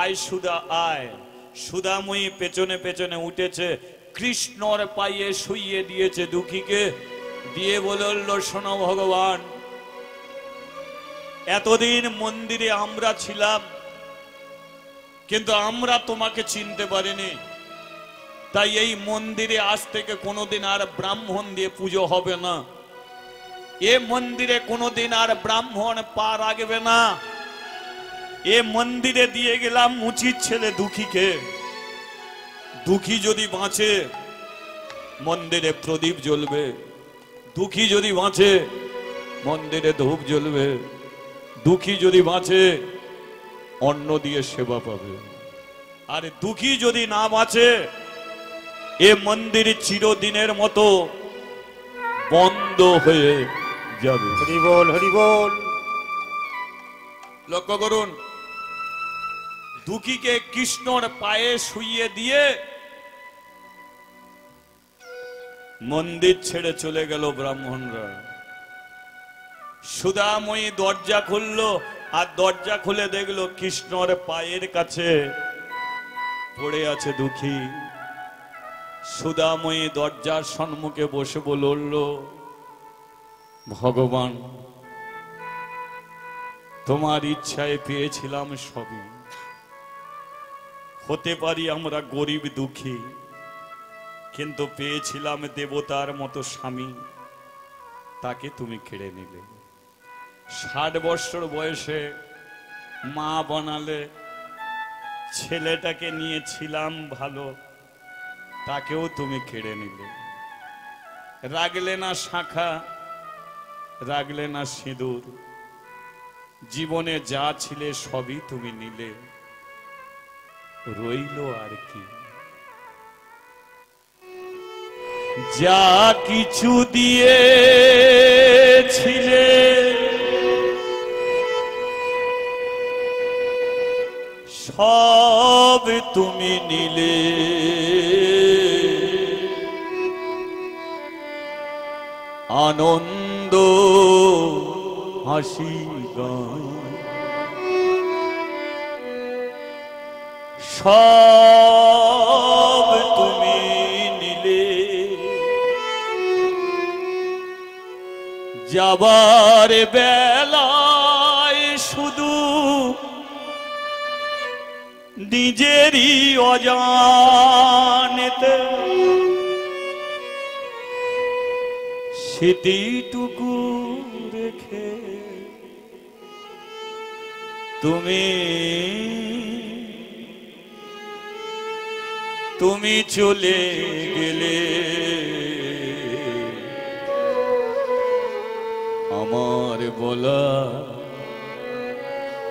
আয় সুধা আয়। সুদাময়ী পেছনে পেছনে উঠেছে, কৃষ্ণর পায়ে শুইয়ে দিয়েছে দুঃখীকে, দিয়ে বলল, শোনো ভগবান, এতদিন মন্দিরে আমরা ছিলাম, কিন্তু আমরা তোমাকে চিনতে পারিনি। তাই এই মন্দিরে আজ থেকে কোনোদিন আর ব্রাহ্মণ দিয়ে পুজো হবে না। এ মন্দিরে কোনোদিন আর ব্রাহ্মণ পা রাখবে না। এ মন্দিরে দিয়ে গেলাম মুচির ছেলে দুঃখীকে। দুঃখী যদি বাঁচে, মন্দিরে প্রদীপ জ্বলবে। দুঃখী যদি বাঁচে, মন্দিরে ধূপ জ্বলবে। দুঃখী যদি বাঁচে, অন্ন দিয়ে সেবা পাবে। আর দুঃখী যদি না বাঁচে, এ মন্দির চিরদিনের মতো বন্ধ হয়ে যাবে। হরি বল, হরি বল। লক্ষ্য করুন, দুঃখীকে কৃষ্ণর পায়ে শুইয়ে দিয়ে মন্দির ছেড়ে চলে গেল ব্রাহ্মণরা। সুধাময়ী দরজা খুললো, আর দরজা খুলে দেখলো কৃষ্ণর পায়ের কাছে পড়ে আছে দুঃখী। সুধাময়ী দরজার সম্মুখে বসে বলল, ভগবান, তোমার ইচ্ছায় পেয়েছিলাম সবই। হতে পারি আমরা গরিব দুঃখী, কিন্তু পেয়েছিলাম দেবতার মতো স্বামী, তাকে তুমি কেড়ে নিলে। 60 বছর বয়সে মা বানালে, ছেলেটাকে নিয়েছিলাম ভালো, তাকেও তুমি কেড়ে নিলে। রাগলে না শাখা, রাগলে না সিঁদুর, জীবনে যা ছিলে সবই তুমি নিলে, রইল আর কি? যা কিছু দিয়েছিলে সব তুমি নিলে, আনন্দ হাসি গান সব তুমি নিলে। যাবার বেলায় শুধু নিজেরই অজানেতে স্মৃতিটুকু রেখে তুমি চলে গেলে। আমার বলা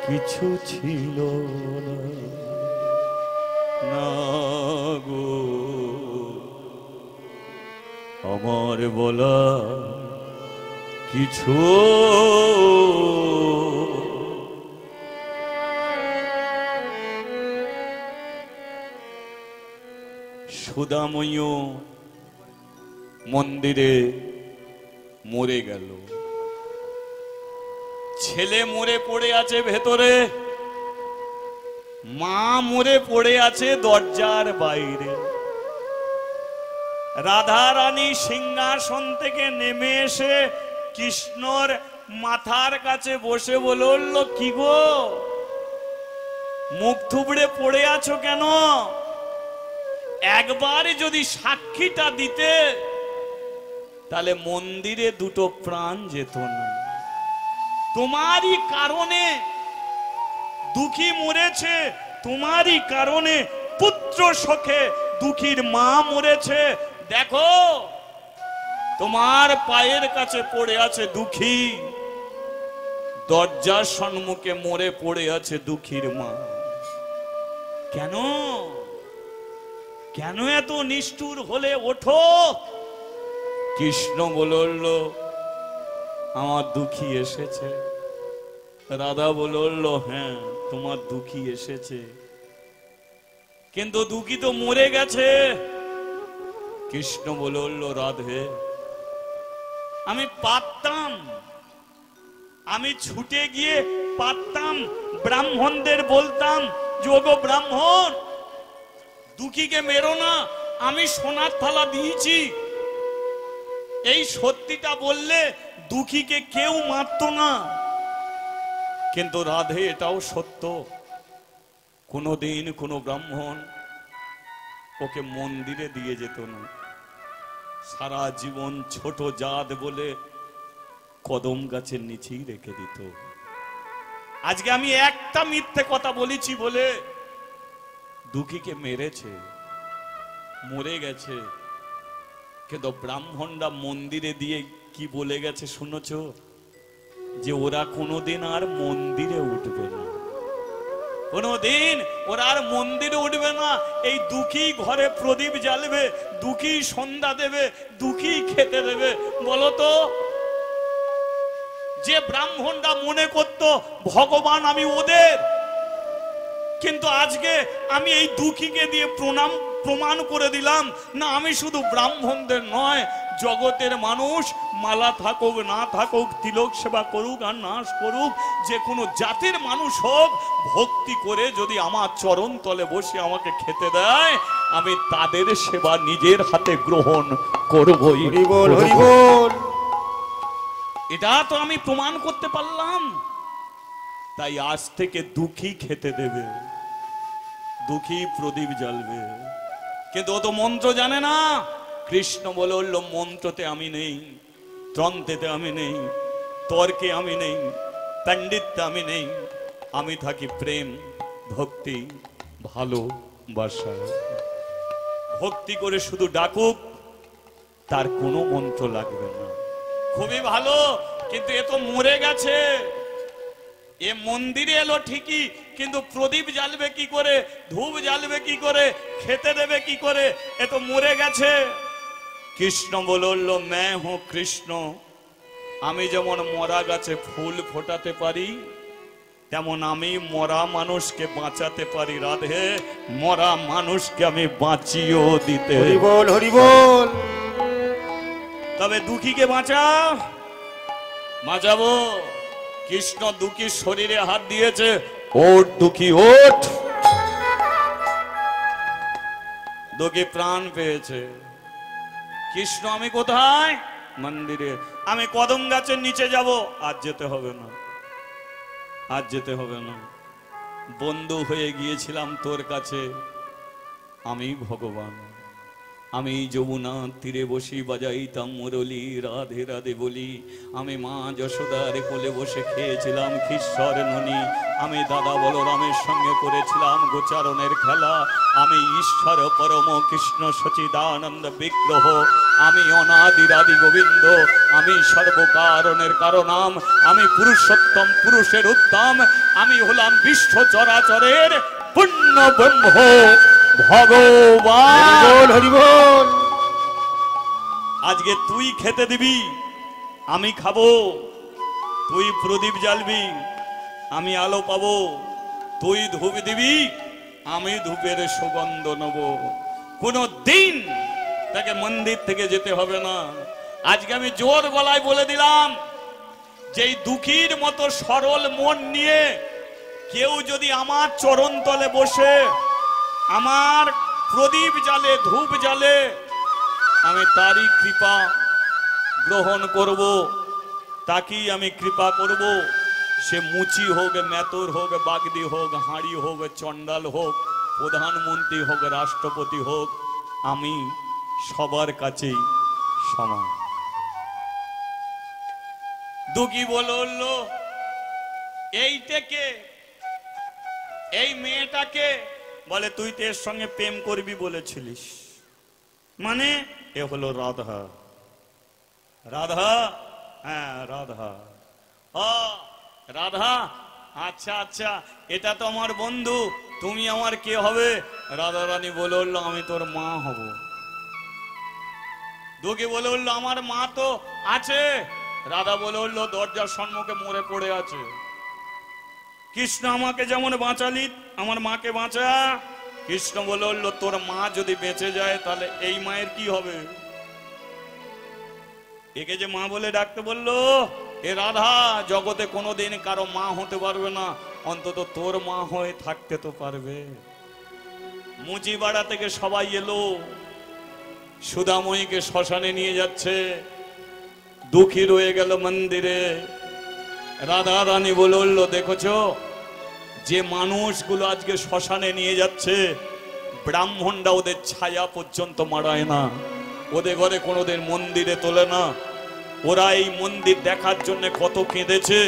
কিছু ছিল না গো, আমার বলা কিছু সুধাময়ী মন্দিরে মরে গেল। ছেলে মরে পড়ে আছে ভেতরে, মা মরে পড়ে আছে দরজার বাইরে। রাধা রানী সিংহাসন থেকে নেমে এসে কৃষ্ণর মাথার কাছে বসে বলল, কি গো, মুখ থুবড়ে পড়ে আছো কেন? একবার যদি সাক্ষীটা দিতে, তাহলে মন্দিরে দুটো প্রাণ যেত না। তোমারই কারণে দুঃখী মরেছে, তোমারই কারণে পুত্র শোকে দুঃখীর মা মরেছে। দেখো, তোমার পায়ের কাছে পড়ে আছে দুঃখী, দরজার সম্মুখে মরে পড়ে আছে দুঃখীর মা। কেন কেন এত নিষ্ঠুর হলে? ওঠো। কৃষ্ণ বলল, আমার দুঃখী এসেছে। রাধা বলল, হ্যাঁ, তোমার দুঃখী এসেছে, কিন্তু দুঃখী তো মরে গেছে। কৃষ্ণ বলল, রাধে, আমি পারতাম, আমি ছুটে গিয়ে পারতাম ব্রাহ্মণদের বলতাম, যোগ ব্রাহ্মণ, দুঃখীকে মেরো না, আমি সোনার থালা দিয়েছি। এই সত্যিটা বললে দুঃখীকে কেউ মারত না। কিন্তু রাধে, এটাও সত্য, কোনোদিন কোনো ব্রাহ্মণ ওকে মন্দিরে দিয়ে যেত না। সারা জীবন ছোট জাত বলে কদম গাছের নিচেই রেখে দিত। আজকে আমি একটা মিথ্যে কথা বলেছি বলে দুঃখীকে মেরেছে, মরে গেছে, কিন্তু ব্রাহ্মণরা মন্দিরে দিয়ে কি বলে গেছে শুনেছ? যে ওরা কোনোদিন আর মন্দিরে উঠবে না, কোনোদিন ওরা আর মন্দিরে উঠবে না। এই দুঃখী ঘরে প্রদীপ জ্বালবে, দুঃখী সন্ধ্যা দেবে, দুঃখী খেতে দেবে। বলতো, যে ব্রাহ্মণরা মনে করত ভগবান আমি ওদের, কিন্তু আজকে আমি এই দুঃখীকে দিয়ে প্রমাণ করে দিলাম, না আমি শুধু ব্রাহ্মণদের নয়, জগতের মানুষ মালা থাকুক না থাকুক, তিলক সেবা করুক আর নাশ করুক, যে কোনো জাতির মানুষ হোক, ভক্তি করে যদি আমার চরণ তলে বসে আমাকে খেতে দেয়, আমি তাদের সেবা নিজের হাতে গ্রহণ করবই। হরি বল, হরি বল। এটা তো আমি প্রমাণ করতে পারলাম। তাই আজ থেকে দুঃখী খেতে দেবে, দুঃখী প্রদীপ জ্বালবে। কিন্তু ও তো মন্ত্র জানে না। কৃষ্ণ বলল, মন্ত্রতে আমি নেই, তন্ত্রেতে আমি নেই, তর্কে আমি নেই, পণ্ডিতে আমি নেই, আমি থাকি প্রেম, ভক্তি, ভালোবাসা। ভক্তি করে শুধু ডাকুক, তার কোনো মন্ত্র লাগবে না। খুবই ভালো, কিন্তু এ তো মরে গেছে। এ মন্দিরে এলো ঠিকই, কিন্তু প্রদীপ জ্বালবে কি করে, ধূপ জ্বালবে কি করে, খেতে দেবে কি করে, এ তো মরে গেছে। কৃষ্ণ বলল, मैं हूं কৃষ্ণ। আমি যেমন মরা গাছে ফুল ফোটাতে পারি, তেমন আমি মরা মানুষকে বাঁচাতে পারি। রাধে, মরা মানুষকে আমি বাঁচিয়েও দিতে। হরি বল, হরি বল। তবে দুঃখীকে বাঁচাবো। কৃষ্ণ দুঃখীর শরীরে হাত দিয়েছে, ওঠ দুঃখী ওঠ। দুঃখী প্রাণ পেয়েছে। কৃষ্ণ, আমি কোথায়? মন্দিরে। আমি কদম গাছের নিচে যাব। আজ যেতে হবে না, আজ যেতে হবে না। বন্ধু হয়ে গিয়েছিলাম তোর কাছে, আমি ভগবান। আমি যমুনা তীরে বসি বাজাইতাম মুরলি, রাধে রাধে বলি। আমি মা যশোদার কোলে বসে খেয়েছিলাম খিস্বর ননি। আমি দাদা বলরামের সঙ্গে করেছিলাম গোচারণের খেলা। আমি ঈশ্বর পরম কৃষ্ণ সচিদানন্দ বিগ্রহ। আমি অনাদিরাদি গোবিন্দ। আমি সর্বকারণের কারণাম। আমি পুরুষোত্তম, পুরুষের উত্তম। আমি হলাম বিশ্ব চরাচরের পূর্ণ ব্রহ্ম ভগবান। হরি বল। আজকে তুই খেতে দিবি, আমি খাবো। তুই প্রদীপ জ্বালবি, আমি আলো পাবো। তুই ধূপ দিবি, আমি ধূপের সুগন্ধ নেব। কোনো দিন তাকে মন্দির থেকে যেতে হবে না। আজকে আমি জোর গলায় বলে দিলাম, যেই দুঃখীর মতো সরল মন নিয়ে কেউ যদি আমার চরণ তলে বসে আমার প্রদীপ জ্বালে, ধূপ জ্বালে, আমি তারই কৃপা গ্রহণ করব, তাকেই আমি কৃপা করব। সে মুচি হোক, মেতর হোক, বাগদি হোক, হাঁড়ি হোক, চণ্ডাল হোক, প্রধানমন্ত্রী হোক, রাষ্ট্রপতি হোক, আমি সবার কাছেই সমান। দুঃখী বলল, এইটাকে, এই মেয়েটাকে বলে, তুই তো এর সঙ্গে প্রেম করবি বলেছিলিস, মানে এ হলো রাধা। রাধা, হ্যাঁ রাধা। ও রাধা, আচ্ছা আচ্ছা, এটা তো আমার বন্ধু, তুমি আমার কে হবে? রাধা রানী বলে উঠল, আমি তোর মা হব। দুঃখী বলে উঠল, আমার মা তো আছে। রাধা বলে উঠল, দরজার সম্মুখে মরে পড়ে আছে। কৃষ্ণ, আমাকে যেমন বাঁচালি, আমার মাকে বাঁচা। কৃষ্ণ বলে উঠল, তোর মা যদি বেঁচে যায়, তাহলে এই মায়ের কি হবে? একে যে মা বলে ডাকতে বললো, এ রাধা, জগতে কোনোদিন কারো মা হতে পারবে না, অন্তত তোর মা হয়ে থাকতে তো পারবে। মুচিপাড়া থেকে সবাই এলো, সুধাময়ীকে শ্মশানে নিয়ে যাচ্ছে। দুঃখী রয়ে গেল মন্দিরে। রাধা রানী বলে উঠল, দেখেছো, যে মানুষগুলো আজকে শ্মশানে নিয়ে যাচ্ছে, ব্রাহ্মণরা ওদের ছায়া পর্যন্ত মারায় না, ওদের ঘরে কোনোদিন মন্দিরে তোলে না। ওরা এই মন্দির দেখার জন্য কত কেঁদেছে,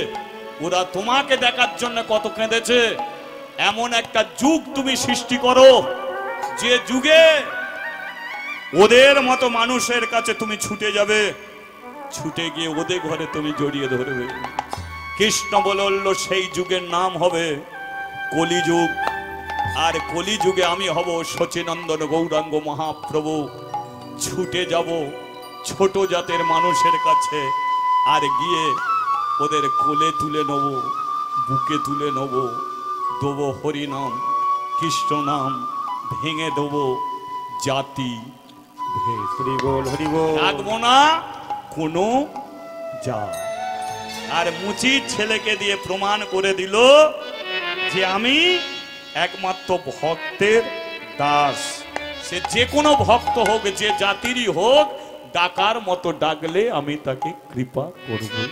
ওরা তোমাকে দেখার জন্য কত কেঁদেছে। এমন একটা যুগ তুমি সৃষ্টি করো, যে যুগে ওদের মতো মানুষের কাছে তুমি ছুটে যাবে, ছুটে গিয়ে ওদের ঘরে তুমি জড়িয়ে ধরবে। কৃষ্ণ বলল, সেই যুগের নাম হবে কলিযুগ। আর কলিযুগে আমি হব সচিনন্দন গৌরাঙ্গ মহাপ্রভু। ছুটে যাব ছোট জাতের মানুষের কাছে, আর গিয়ে ওদের কোলে তুলে নেব, বুকে তুলে নেব, দেবো হরিনাম, কৃষ্ণ নাম ভেঙে দেবো জাতি ভেদ। হরি বল হরি বল। রাখবো না কোনো যা। আর মুচির ছেলেকে দিয়ে প্রমাণ করে দিল যে আমি একমাত্র ভক্তের দাস। সে যে কোনো ভক্ত হোক, যে জাতিরই হোক, ডাকার মতো ডাকলে আমি তাকে কৃপা করব।